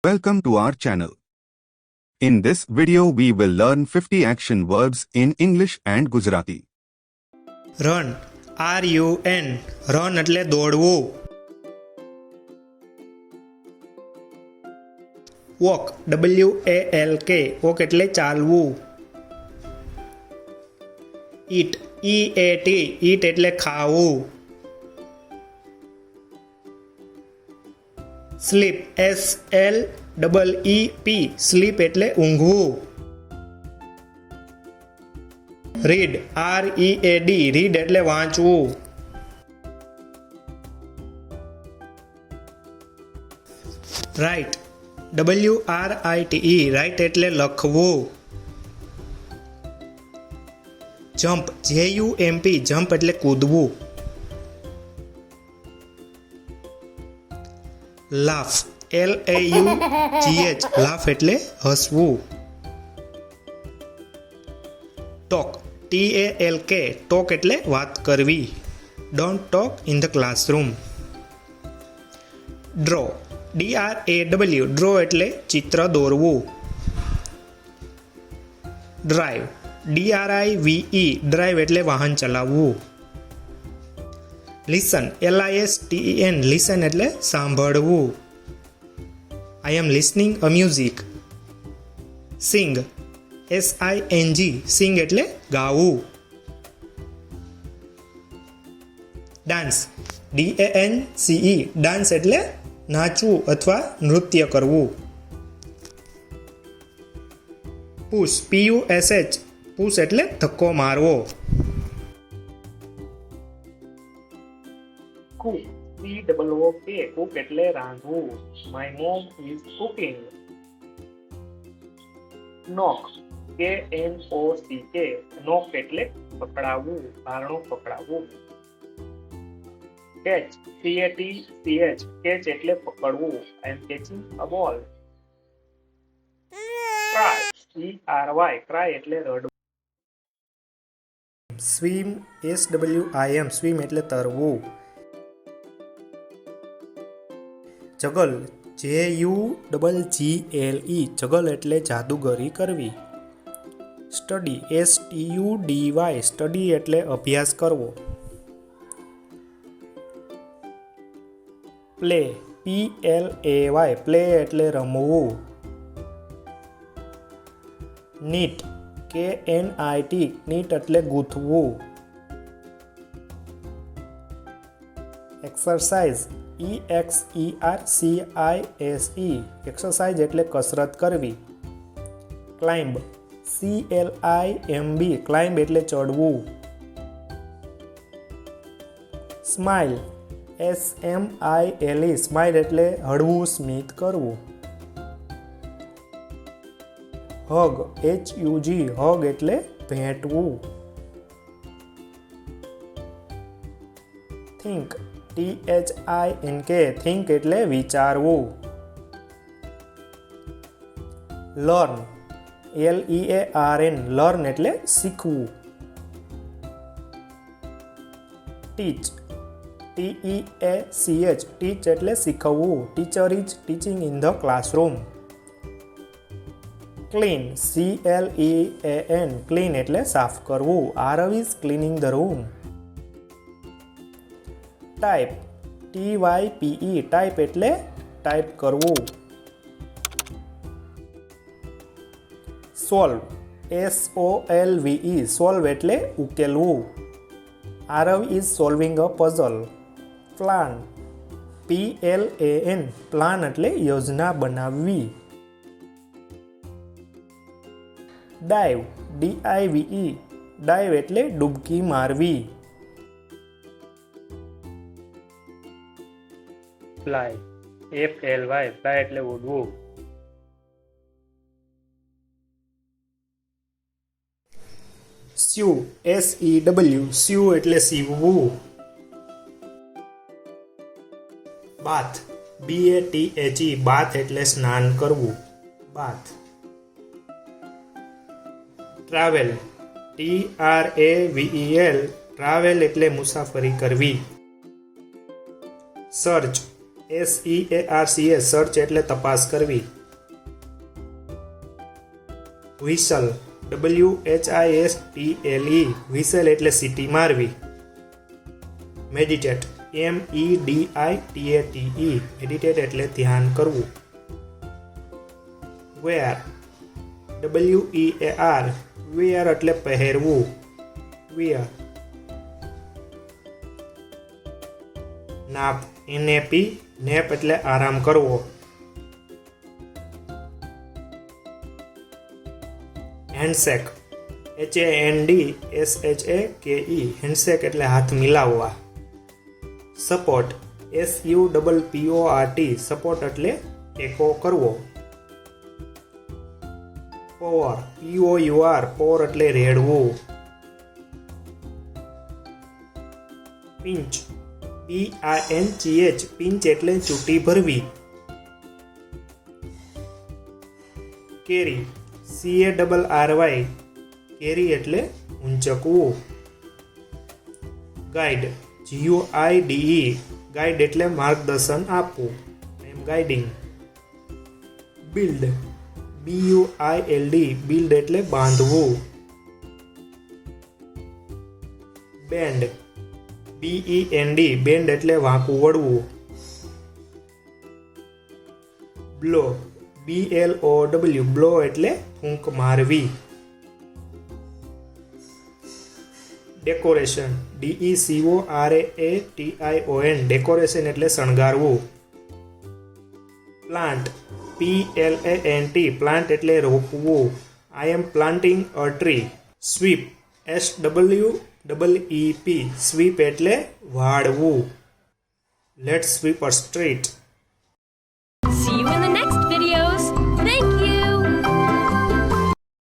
Welcome to our channel. In this video we will learn 50 action verbs in English and Gujarati. Run RUN run એટલે દોડવું. Walk WALK walk એટલે ચાલવું. ઈટ EAT ઈટ એટલે ખાવું. Slip SLEEP slip એટલે ઊંઘવું. Read READ read એટલે વાંચવું. Right WRITE right એટલે લખવું. જમ્પ JUMP જમ્પ એટલે કૂદવું. લાફ LAUGH લાફ એટલે હસવું. ટોક TALK ટોક એટલે વાત કરવી. Don't talk in the classroom. Draw DRAW draw એટલે ચિત્ર દોરવું. ડ્રાઈવ DRIVE ડ્રાઈવ એટલે વાહન ચલાવવું. લિસન LISTEN લિસન એટલે સાંભળવું. I am listening a music. Singh SING સિંગ એટલે ગાવું. ડાન્સ DANCE ડાન્સ એટલે નાચવું અથવા નૃત્ય કરવું. પુશ PUSH પુશ એટલે ધક્કો મારવો. કુક COOK કુક એટલે રાંધવું. My mom is cooking. Knock KNOCK knock એટલે પકડાવવું, બારણું પકડાવવું. કેચ CATCH કેચ એટલે પકડવું. આઈ એમ કેચિંગ અ બોલ. ક્રાય CRY ક્રાય એટલે રડવું. સ્વિમ SWIM સ્વિમ એટલે તરવું. જગલ JUGGLE જગલ એટલે જાદુગરી કરવી. સ્ટડી STUDY સ્ટડી એટલે અભ્યાસ કરવો. પ્લે PLAY પ્લે એટલે રમવું. નીટ KNIT નીટ એટલે ગૂંથવું. એક્સરસાઇઝ EXERCISE એક્સરસાઇઝ એટલે કસરત કરવી. ક્લાઇમ્બ CLIMB ક્લાઇમ્બ એટલે ચડવું. સ્માઇલ SMILE સ્માઇલ એટલે હળવું સ્મિત કરવું. હગ HUG હગ એટલે ભેટવું. થિંક THINK થિંક એટલે વિચારવું. લર્ન LEARN લર્ન એટલે શીખવું. ટીચ TEACH ટીચ એટલે શીખવવું. Teacher is teaching in the classroom. Clean CLEAN clean એટલે સાફ કરવું. Aarav is cleaning the room. Type TYPE type એટલે ટાઈપ કરવું. સોલ્વ SOLVE સોલ્વ એટલે ઉકેલવું. Aarav is solving a puzzle. Plan PLAN plan એટલે યોજના બનાવવી. ડાઈવ DIVE ડાઈવ એટલે ડૂબકી મારવી. ફ્લાય FLY ફ્લાય એટલે ઉડવું. સ્યુ SEW સ્યુ એટલે સીવવું. બાથ BATHE બાથ એટલે સ્નાન કરવું. બાથ. ટ્રાવેલ TRAVEL ટ્રાવેલ એટલે મુસાફરી કરવી. સર્ચ SEARCH સર્ચ એટલે તપાસ કરવી. વ્હિસલ WHISTLE વ્હિસલ એટલે સીટી મારવી. મેડિટેટ MEDITATE મેડિટેટ એટલે ધ્યાન કરવું. વેર WEAR વેર એટલે પહેરવું. વેર. નાપ NAP નેપ એટલે આરામ કરવો. હેન્ડશેક HANDSHAKE હેન્ડશેક એટલે હાથ મિલાવવા. સપોર્ટ SUPPORT સપોર્ટ એટલે ટેકો કરવો. પોર POUR પોર એટલે રેડવું. પિંચ PINCH પિંચ એટલે ચૂંટી ભરવી. કેરી CARRY કેરી એટલે ઊંચકવું. ગાઈડ GUIDE ગાઈડ એટલે માર્ગદર્શન આપવું. એમ ગાઈડિંગ. બિલ્ડ BUILD બિલ્ડ એટલે બાંધવું. બેન્ડ BEND બેન્ડ એટલે વાંકું વળવું. બ્લો BLOW બ્લો એટલે ફૂંક મારવી. ડેકોરેશન DECORATION ડેકોરેશન એટલે શણગારવું. પ્લાન્ટ PLANT પ્લાન્ટ એટલે રોપવું. I am planting a tree. Sweep SWEEP sweep એટલે વાળવું. Let's sweep a street. See you in the next video.